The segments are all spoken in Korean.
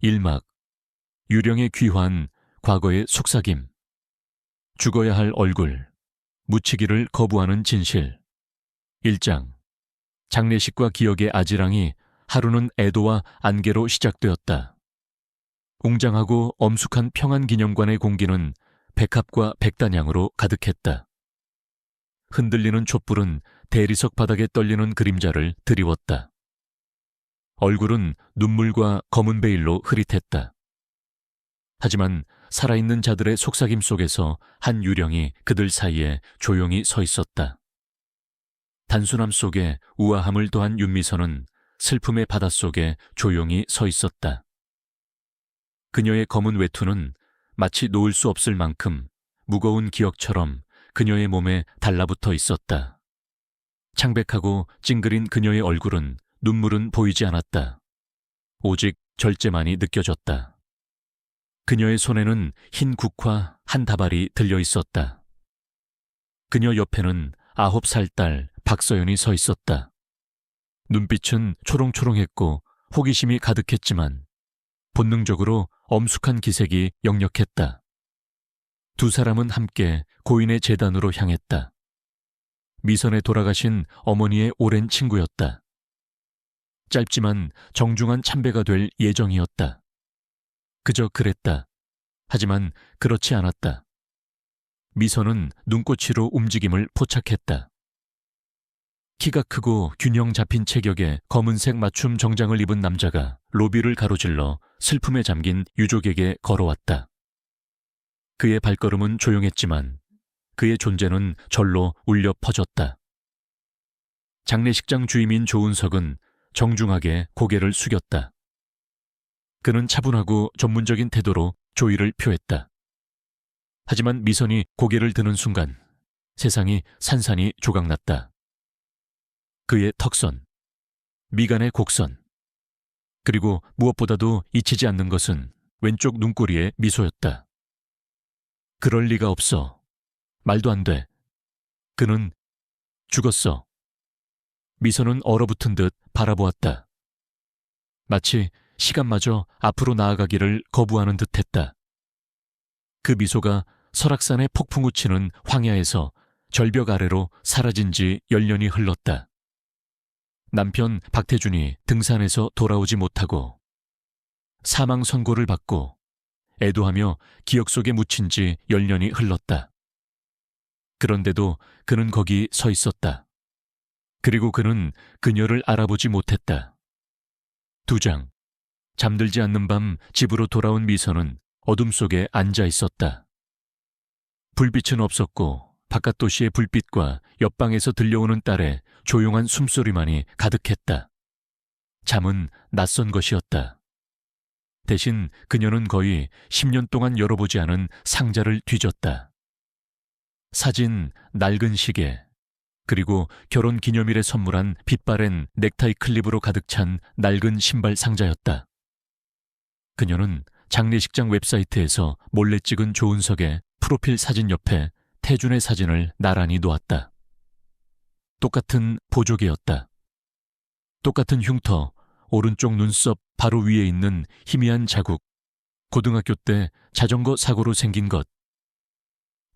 1막 유령의 귀환, 과거의 속삭임. 죽어야 할 얼굴, 묻히기를 거부하는 진실. 1장 장례식과 기억의 아지랑이 하루는 애도와 안개로 시작되었다. 웅장하고 엄숙한 평안기념관의 공기는 백합과 백단향으로 가득했다. 흔들리는 촛불은 대리석 바닥에 떨리는 그림자를 드리웠다. 얼굴은 눈물과 검은 베일로 흐릿했다. 하지만 살아있는 자들의 속삭임 속에서 한 유령이 그들 사이에 조용히 서 있었다. 단순함 속에 우아함을 더한 윤미선은 슬픔의 바닷속에 조용히 서 있었다. 그녀의 검은 외투는 마치 놓을 수 없을 만큼 무거운 기억처럼 그녀의 몸에 달라붙어 있었다. 창백하고 찡그린 그녀의 얼굴은 눈물은 보이지 않았다. 오직 절제만이 느껴졌다. 그녀의 손에는 흰 국화 한 다발이 들려 있었다. 그녀 옆에는 9살 딸 박서연이 서 있었다. 눈빛은 초롱초롱했고 호기심이 가득했지만 본능적으로 엄숙한 기색이 역력했다. 두 사람은 함께 고인의 재단으로 향했다. 미선에 돌아가신 어머니의 오랜 친구였다. 짧지만 정중한 참배가 될 예정이었다. 그저 그랬다. 하지만 그렇지 않았다. 미선은 눈꽃으로 움직임을 포착했다. 키가 크고 균형 잡힌 체격에 검은색 맞춤 정장을 입은 남자가 로비를 가로질러 슬픔에 잠긴 유족에게 걸어왔다. 그의 발걸음은 조용했지만 그의 존재는 절로 울려 퍼졌다. 장례식장 주임인 조은석은 정중하게 고개를 숙였다. 그는 차분하고 전문적인 태도로 조의를 표했다. 하지만 미선이 고개를 드는 순간 세상이 산산이 조각났다. 그의 턱선, 미간의 곡선, 그리고 무엇보다도 잊히지 않는 것은 왼쪽 눈꼬리의 미소였다. 그럴 리가 없어. 말도 안 돼. 그는 죽었어. 미선은 얼어붙은 듯 바라보았다. 마치 시간마저 앞으로 나아가기를 거부하는 듯했다. 그 미소가 설악산의 폭풍우 치는 황야에서 절벽 아래로 사라진 지 10년이 흘렀다. 남편 박태준이 등산에서 돌아오지 못하고 사망 선고를 받고 애도하며 기억 속에 묻힌 지 10년이 흘렀다. 그런데도 그는 거기 서 있었다. 그리고 그는 그녀를 알아보지 못했다. 2장 잠들지 않는 밤 집으로 돌아온 미선은 어둠 속에 앉아 있었다. 불빛은 없었고 바깥 도시의 불빛과 옆방에서 들려오는 딸의 조용한 숨소리만이 가득했다. 잠은 낯선 것이었다. 대신 그녀는 거의 10년 동안 열어보지 않은 상자를 뒤졌다. 사진, 낡은 시계, 그리고 결혼 기념일에 선물한 빛바랜 넥타이 클립으로 가득 찬 낡은 신발 상자였다. 그녀는 장례식장 웹사이트에서 몰래 찍은 조은석의 프로필 사진 옆에 태준의 사진을 나란히 놓았다. 똑같은 보조개였다. 똑같은 흉터, 오른쪽 눈썹 바로 위에 있는 희미한 자국, 고등학교 때 자전거 사고로 생긴 것.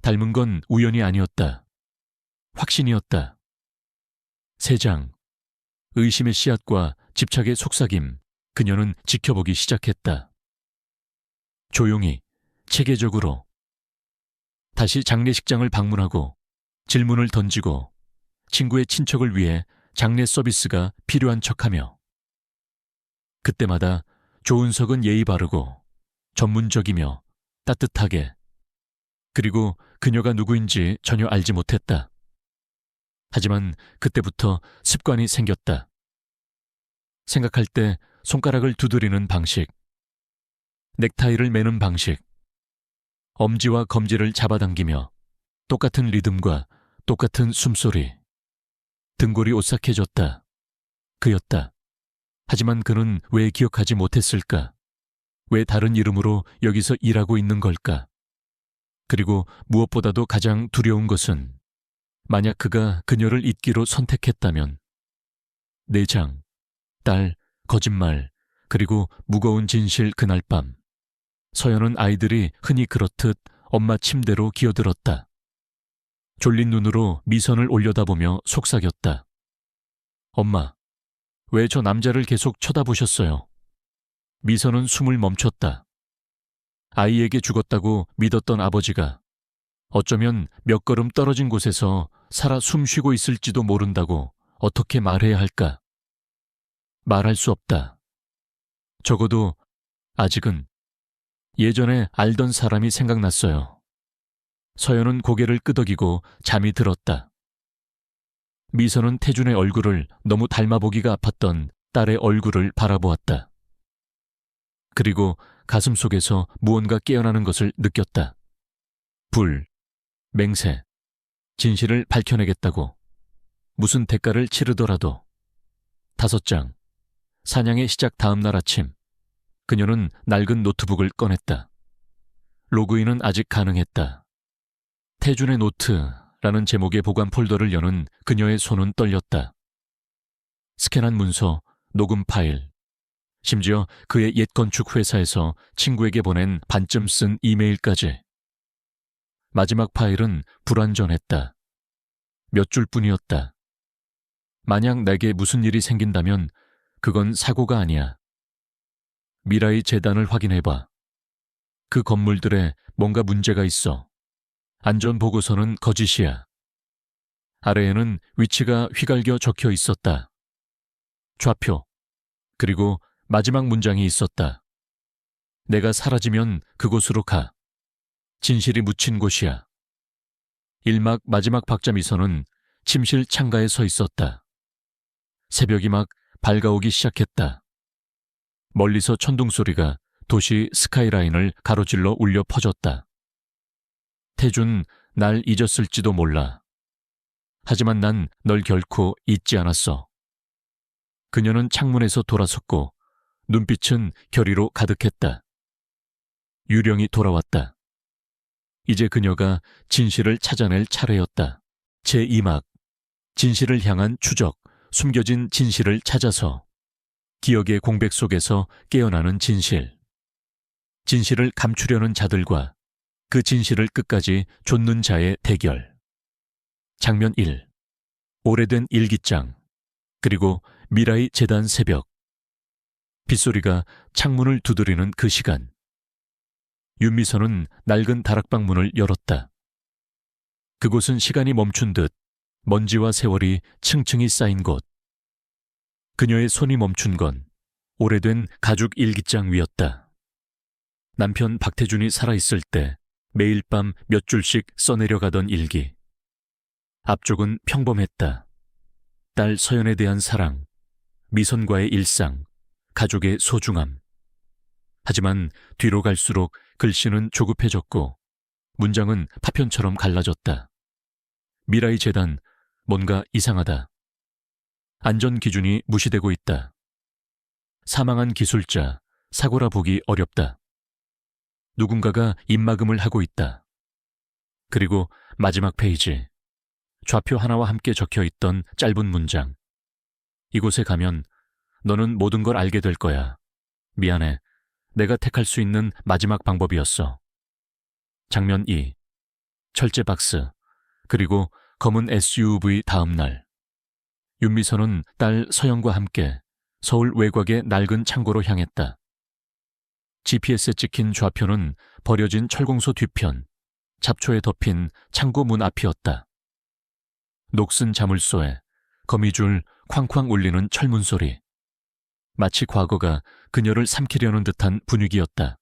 닮은 건 우연이 아니었다. 확신이었다. 3장 의심의 씨앗과 집착의 속삭임, 그녀는 지켜보기 시작했다. 조용히, 체계적으로. 다시 장례식장을 방문하고 질문을 던지고 친구의 친척을 위해 장례 서비스가 필요한 척하며 그때마다 조은석은 예의 바르고 전문적이며 따뜻하게, 그리고 그녀가 누구인지 전혀 알지 못했다. 하지만 그때부터 습관이 생겼다. 생각할 때 손가락을 두드리는 방식, 넥타이를 매는 방식, 엄지와 검지를 잡아당기며 똑같은 리듬과 똑같은 숨소리. 등골이 오싹해졌다. 그였다. 하지만 그는 왜 기억하지 못했을까? 왜 다른 이름으로 여기서 일하고 있는 걸까? 그리고 무엇보다도 가장 두려운 것은 만약 그가 그녀를 잊기로 선택했다면 4장, 딸, 거짓말, 그리고 무거운 진실 그날 밤, 서연은 아이들이 흔히 그렇듯 엄마 침대로 기어들었다. 졸린 눈으로 미선을 올려다보며 속삭였다. 엄마, 왜 저 남자를 계속 쳐다보셨어요? 미선은 숨을 멈췄다. 아이에게 죽었다고 믿었던 아버지가 어쩌면 몇 걸음 떨어진 곳에서 살아 숨쉬고 있을지도 모른다고 어떻게 말해야 할까? 말할 수 없다. 적어도 아직은. 예전에 알던 사람이 생각났어요. 서연은 고개를 끄덕이고 잠이 들었다. 미선은 태준의 얼굴을 너무 닮아보기가 아팠던 딸의 얼굴을 바라보았다. 그리고 가슴속에서 무언가 깨어나는 것을 느꼈다. 불, 맹세, 진실을 밝혀내겠다고. 무슨 대가를 치르더라도. 5장. 사냥의 시작 다음 날 아침, 그녀는 낡은 노트북을 꺼냈다. 로그인은 아직 가능했다. 태준의 노트라는 제목의 보관 폴더를 여는 그녀의 손은 떨렸다. 스캔한 문서, 녹음 파일, 심지어 그의 옛 건축 회사에서 친구에게 보낸 반쯤 쓴 이메일까지. 마지막 파일은 불완전했다. 몇 줄뿐이었다. 만약 내게 무슨 일이 생긴다면 그건 사고가 아니야. 미라이 재단을 확인해봐. 그 건물들에 뭔가 문제가 있어. 안전보고서는 거짓이야. 아래에는 위치가 휘갈겨 적혀 있었다. 좌표, 그리고 마지막 문장이 있었다. 내가 사라지면 그곳으로 가. 진실이 묻힌 곳이야. 1막 마지막 박자 미선은 침실 창가에 서 있었다. 새벽이 막 밝아오기 시작했다. 멀리서 천둥 소리가 도시 스카이라인을 가로질러 울려 퍼졌다. 태준, 날 잊었을지도 몰라. 하지만 난 널 결코 잊지 않았어. 그녀는 창문에서 돌아섰고 눈빛은 결의로 가득했다. 유령이 돌아왔다. 이제 그녀가 진실을 찾아낼 차례였다. 제2막, 진실을 향한 추적, 숨겨진 진실을 찾아서. 기억의 공백 속에서 깨어나는 진실. 진실을 감추려는 자들과 그 진실을 끝까지 좇는 자의 대결. 장면 1. 오래된 일기장, 그리고 미라이 재단 새벽. 빗소리가 창문을 두드리는 그 시간. 윤미선은 낡은 다락방 문을 열었다. 그곳은 시간이 멈춘 듯 먼지와 세월이 층층이 쌓인 곳. 그녀의 손이 멈춘 건 오래된 가죽 일기장 위였다. 남편 박태준이 살아있을 때 매일 밤 몇 줄씩 써내려가던 일기. 앞쪽은 평범했다. 딸 서연에 대한 사랑, 미선과의 일상, 가족의 소중함. 하지만 뒤로 갈수록 글씨는 조급해졌고 문장은 파편처럼 갈라졌다. 미라이 재단, 뭔가 이상하다. 안전 기준이 무시되고 있다. 사망한 기술자, 사고라 보기 어렵다. 누군가가 입막음을 하고 있다. 그리고 마지막 페이지. 좌표 하나와 함께 적혀 있던 짧은 문장. 이곳에 가면 너는 모든 걸 알게 될 거야. 미안해. 내가 택할 수 있는 마지막 방법이었어. 장면 2. 철제 박스, 그리고 검은 SUV 다음 날. 윤미선은 딸 서영과 함께 서울 외곽의 낡은 창고로 향했다. GPS에 찍힌 좌표는 버려진 철공소 뒤편, 잡초에 덮인 창고 문 앞이었다. 녹슨 자물쇠에 거미줄 쾅쾅 울리는 철문 소리. 마치 과거가 그녀를 삼키려는 듯한 분위기였다.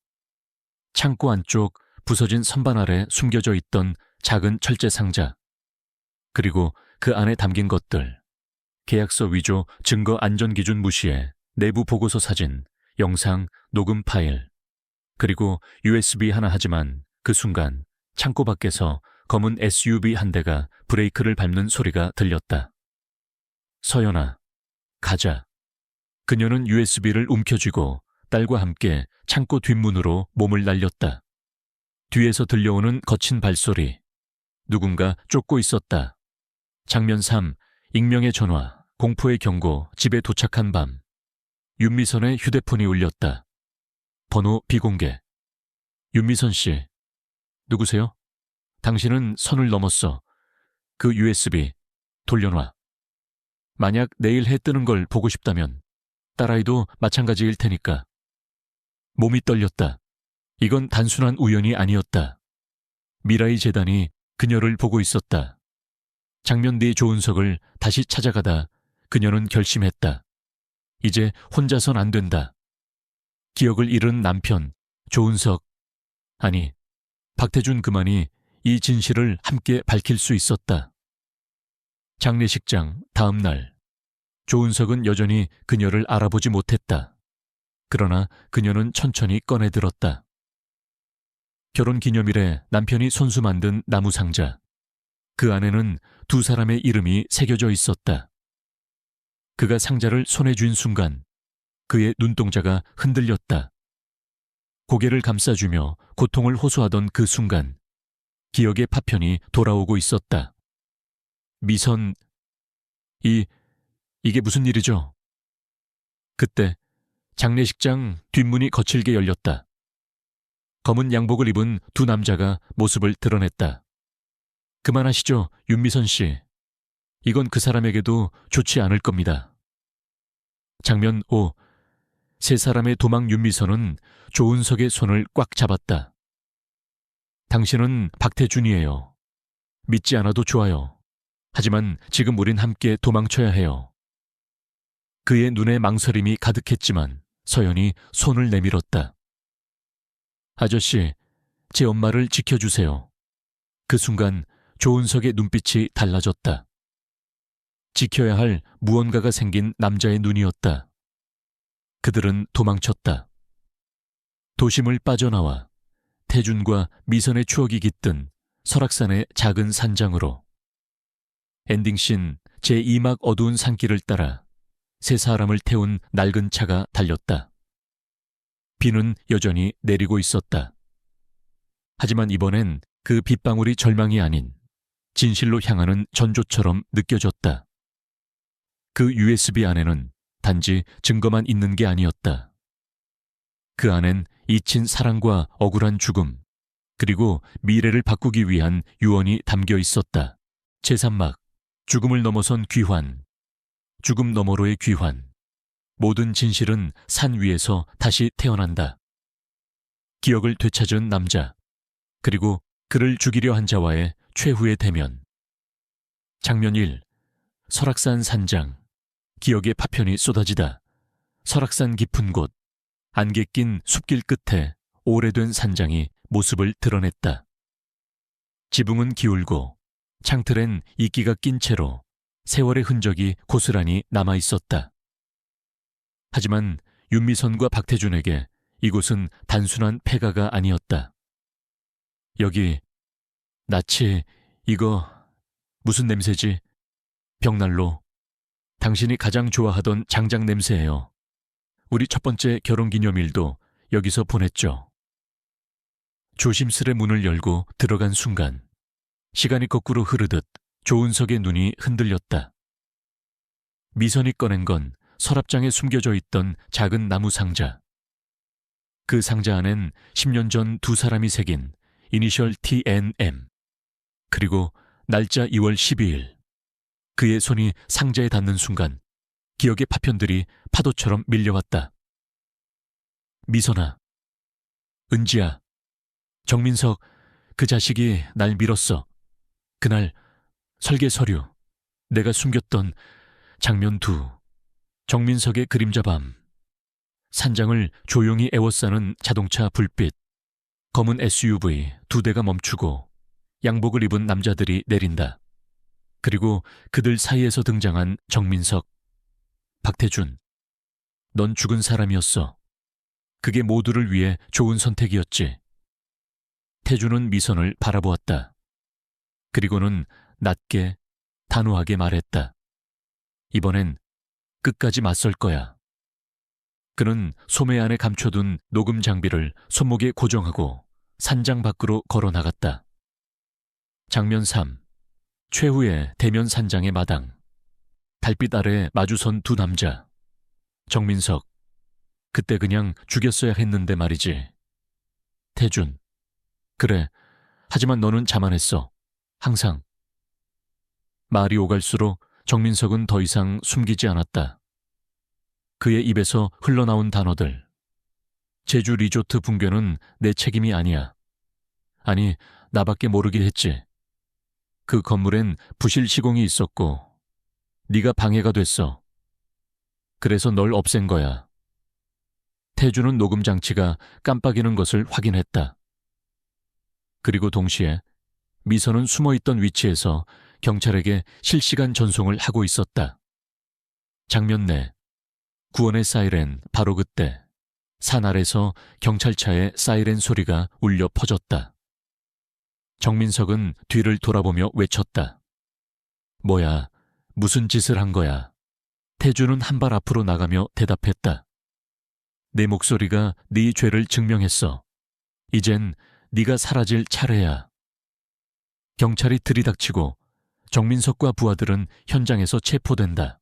창고 안쪽 부서진 선반 아래 숨겨져 있던 작은 철제 상자. 그리고 그 안에 담긴 것들. 계약서 위조, 증거 안전 기준 무시에 내부 보고서 사진, 영상, 녹음 파일. 그리고 USB 하나. 하지만 그 순간 창고 밖에서 검은 SUV 한 대가 브레이크를 밟는 소리가 들렸다. 서연아, 가자. 그녀는 USB를 움켜쥐고 딸과 함께 창고 뒷문으로 몸을 날렸다. 뒤에서 들려오는 거친 발소리. 누군가 쫓고 있었다. 장면 3. 익명의 전화, 공포의 경고, 집에 도착한 밤. 윤미선의 휴대폰이 울렸다. 번호 비공개. 윤미선 씨. 누구세요? 당신은 선을 넘었어. 그 USB 돌려놔. 만약 내일 해 뜨는 걸 보고 싶다면 딸아이도 마찬가지일 테니까. 몸이 떨렸다. 이건 단순한 우연이 아니었다. 미라이 재단이 그녀를 보고 있었다. 장면 뒤 조은석을 다시 찾아가다 그녀는 결심했다. 이제 혼자선 안 된다. 기억을 잃은 남편, 조은석, 아니, 박태준 그만이 이 진실을 함께 밝힐 수 있었다. 장례식장 다음 날, 조은석은 여전히 그녀를 알아보지 못했다. 그러나 그녀는 천천히 꺼내들었다. 결혼기념일에 남편이 손수 만든 나무 상자. 그 안에는 두 사람의 이름이 새겨져 있었다. 그가 상자를 손에 쥔 순간 그의 눈동자가 흔들렸다. 고개를 감싸주며 고통을 호소하던 그 순간 기억의 파편이 돌아오고 있었다. 미선, 이게 무슨 일이죠? 그때 장례식장 뒷문이 거칠게 열렸다. 검은 양복을 입은 두 남자가 모습을 드러냈다. 그만하시죠, 윤미선 씨. 이건 그 사람에게도 좋지 않을 겁니다. 장면 5. 세 사람의 도망 윤미선은 조은석의 손을 꽉 잡았다. 당신은 박태준이에요. 믿지 않아도 좋아요. 하지만 지금 우린 함께 도망쳐야 해요. 그의 눈에 망설임이 가득했지만 서연이 손을 내밀었다. 아저씨, 제 엄마를 지켜주세요. 그 순간 조은석의 눈빛이 달라졌다. 지켜야 할 무언가가 생긴 남자의 눈이었다. 그들은 도망쳤다. 도심을 빠져나와 태준과 미선의 추억이 깃든 설악산의 작은 산장으로. 엔딩씬 제2막 어두운 산길을 따라 세 사람을 태운 낡은 차가 달렸다. 비는 여전히 내리고 있었다. 하지만 이번엔 그 빗방울이 절망이 아닌 진실로 향하는 전조처럼 느껴졌다. 그 USB 안에는 단지 증거만 있는 게 아니었다. 그 안엔 잊힌 사랑과 억울한 죽음, 그리고 미래를 바꾸기 위한 유언이 담겨 있었다. 제3막, 죽음을 넘어선 귀환, 죽음 너머로의 귀환. 모든 진실은 산 위에서 다시 태어난다. 기억을 되찾은 남자, 그리고 그를 죽이려 한 자와의 최후의 대면. 장면 1. 설악산 산장. 기억의 파편이 쏟아지다. 설악산 깊은 곳, 안개 낀 숲길 끝에 오래된 산장이 모습을 드러냈다. 지붕은 기울고 창틀엔 이끼가 낀 채로 세월의 흔적이 고스란히 남아있었다. 하지만 윤미선과 박태준에게 이곳은 단순한 폐가가 아니었다. 여기, 나치, 이거 무슨 냄새지? 벽난로. 당신이 가장 좋아하던 장작 냄새예요. 우리 첫 번째 결혼기념일도 여기서 보냈죠. 조심스레 문을 열고 들어간 순간 시간이 거꾸로 흐르듯 조은석의 눈이 흔들렸다. 미선이 꺼낸 건 서랍장에 숨겨져 있던 작은 나무 상자. 그 상자 안엔 10년 전 두 사람이 새긴 이니셜 TNM, 그리고 날짜 2월 12일. 그의 손이 상자에 닿는 순간 기억의 파편들이 파도처럼 밀려왔다. 미선아, 은지야, 정민석, 그 자식이 날 밀었어. 그날 설계 서류, 내가 숨겼던 장면 2, 정민석의 그림자 밤, 산장을 조용히 에워싸는 자동차 불빛, 검은 SUV 2대가 멈추고 양복을 입은 남자들이 내린다. 그리고 그들 사이에서 등장한 정민석. 박태준, 넌 죽은 사람이었어. 그게 모두를 위해 좋은 선택이었지. 태준은 미선을 바라보았다. 그리고는 낮게, 단호하게 말했다. 이번엔 끝까지 맞설 거야. 그는 소매 안에 감춰둔 녹음 장비를 손목에 고정하고 산장 밖으로 걸어 나갔다. 장면 3. 최후의 대면 산장의 마당. 달빛 아래 마주선 두 남자. 정민석, 그때 그냥 죽였어야 했는데 말이지. 태준. 그래. 하지만 너는 자만했어. 항상. 말이 오갈수록 정민석은 더 이상 숨기지 않았다. 그의 입에서 흘러나온 단어들. 제주 리조트 붕괴는 내 책임이 아니야. 아니, 나밖에 모르게 했지. 그 건물엔 부실 시공이 있었고 네가 방해가 됐어. 그래서 널 없앤 거야. 태주는 녹음 장치가 깜빡이는 것을 확인했다. 그리고 동시에 미선은 숨어있던 위치에서 경찰에게 실시간 전송을 하고 있었다. 장면 내 구원의 사이렌. 바로 그때 산 아래서 경찰차의 사이렌 소리가 울려 퍼졌다. 정민석은 뒤를 돌아보며 외쳤다. 뭐야, 무슨 짓을 한 거야? 태주는 한 발 앞으로 나가며 대답했다. 내 목소리가 네 죄를 증명했어. 이젠 네가 사라질 차례야. 경찰이 들이닥치고 정민석과 부하들은 현장에서 체포된다.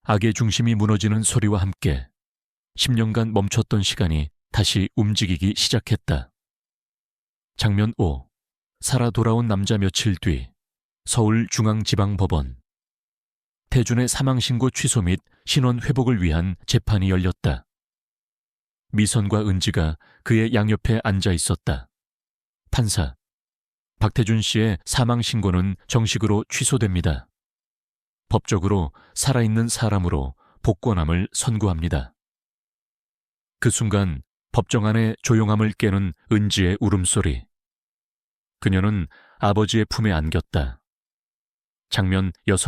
악의 중심이 무너지는 소리와 함께 10년간 멈췄던 시간이 다시 움직이기 시작했다. 장면 5. 살아 돌아온 남자. 며칠 뒤 서울중앙지방법원. 태준의 사망신고 취소 및 신원 회복을 위한 재판이 열렸다. 미선과 은지가 그의 양옆에 앉아 있었다. 판사. 박태준 씨의 사망신고는 정식으로 취소됩니다. 법적으로 살아있는 사람으로 복권함을 선고합니다. 그 순간 법정 안의 조용함을 깨는 은지의 울음소리. 그녀는 아버지의 품에 안겼다. 장면 6.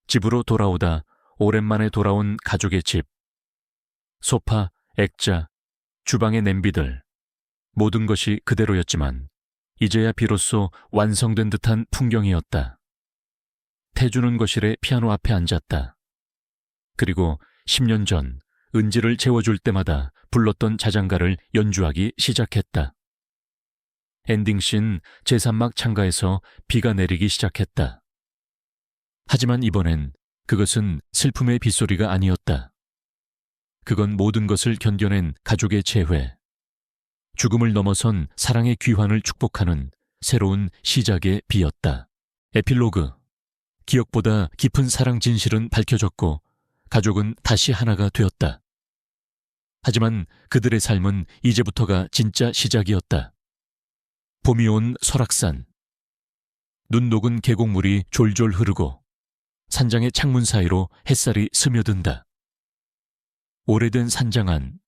집으로 돌아오다 오랜만에 돌아온 가족의 집. 소파, 액자, 주방의 냄비들. 모든 것이 그대로였지만 이제야 비로소 완성된 듯한 풍경이었다. 태주는 거실에 피아노 앞에 앉았다. 그리고 10년 전 은지를 재워줄 때마다 불렀던 자장가를 연주하기 시작했다. 엔딩씬 제3막 창가에서 비가 내리기 시작했다. 하지만 이번엔 그것은 슬픔의 빗소리가 아니었다. 그건 모든 것을 견뎌낸 가족의 재회. 죽음을 넘어선 사랑의 귀환을 축복하는 새로운 시작의 비였다. 에필로그. 기억보다 깊은 사랑 진실은 밝혀졌고 가족은 다시 하나가 되었다. 하지만 그들의 삶은 이제부터가 진짜 시작이었다. 봄이 온 설악산. 눈 녹은 계곡물이 졸졸 흐르고 산장의 창문 사이로 햇살이 스며든다. 오래된 산장 안.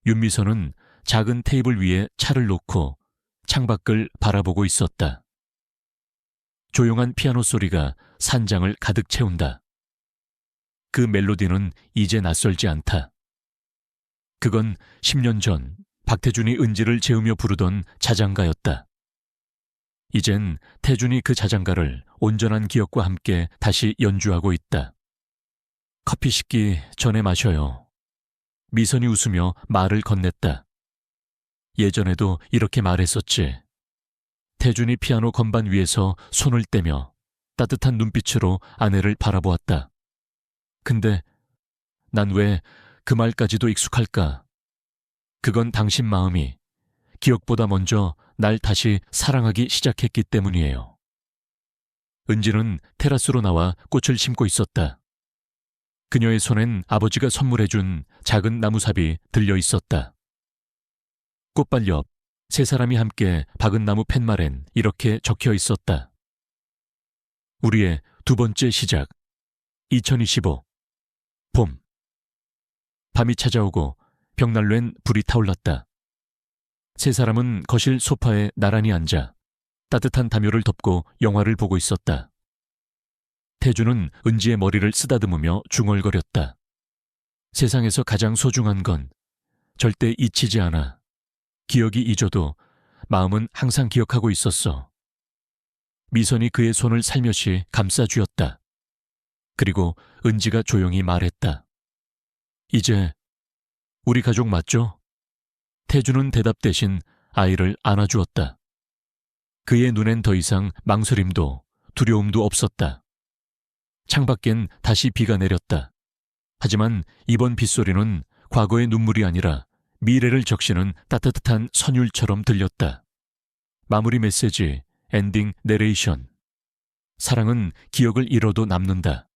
윤미선은 작은 테이블 위에 차를 놓고 창밖을 바라보고 있었다. 조용한 피아노 소리가 산장을 가득 채운다. 그 멜로디는 이제 낯설지 않다. 그건 10년 전 박태준이 은지를 재우며 부르던 자장가였다. 이젠 태준이 그 자장가를 온전한 기억과 함께 다시 연주하고 있다. 커피 식기 전에 마셔요. 미선이 웃으며 말을 건넸다. 예전에도 이렇게 말했었지. 태준이 피아노 건반 위에서 손을 떼며 따뜻한 눈빛으로 아내를 바라보았다. 근데 난 왜 그 말까지도 익숙할까? 그건 당신 마음이 기억보다 먼저 날 다시 사랑하기 시작했기 때문이에요. 은지는 테라스로 나와 꽃을 심고 있었다. 그녀의 손엔 아버지가 선물해준 작은 나무삽이 들려 있었다. 꽃밭 옆 세 사람이 함께 박은 나무 팻말엔 이렇게 적혀 있었다. 우리의 두 번째 시작. 2025 봄. 밤이 찾아오고 벽난로엔 불이 타올랐다. 세 사람은 거실 소파에 나란히 앉아 따뜻한 담요를 덮고 영화를 보고 있었다. 태주는 은지의 머리를 쓰다듬으며 중얼거렸다. 세상에서 가장 소중한 건 절대 잊히지 않아. 기억이 잊어도 마음은 항상 기억하고 있었어. 미선이 그의 손을 살며시 감싸쥐었다. 그리고 은지가 조용히 말했다. 이제 우리 가족 맞죠? 태주는 대답 대신 아이를 안아주었다. 그의 눈엔 더 이상 망설임도 두려움도 없었다. 창밖엔 다시 비가 내렸다. 하지만 이번 빗소리는 과거의 눈물이 아니라 미래를 적시는 따뜻한 선율처럼 들렸다. 마무리 메시지, 엔딩 내레이션. 사랑은 기억을 잃어도 남는다.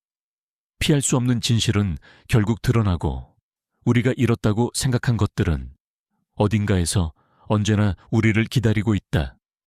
피할 수 없는 진실은 결국 드러나고 우리가 잃었다고 생각한 것들은 어딘가에서 언제나 우리를 기다리고 있다.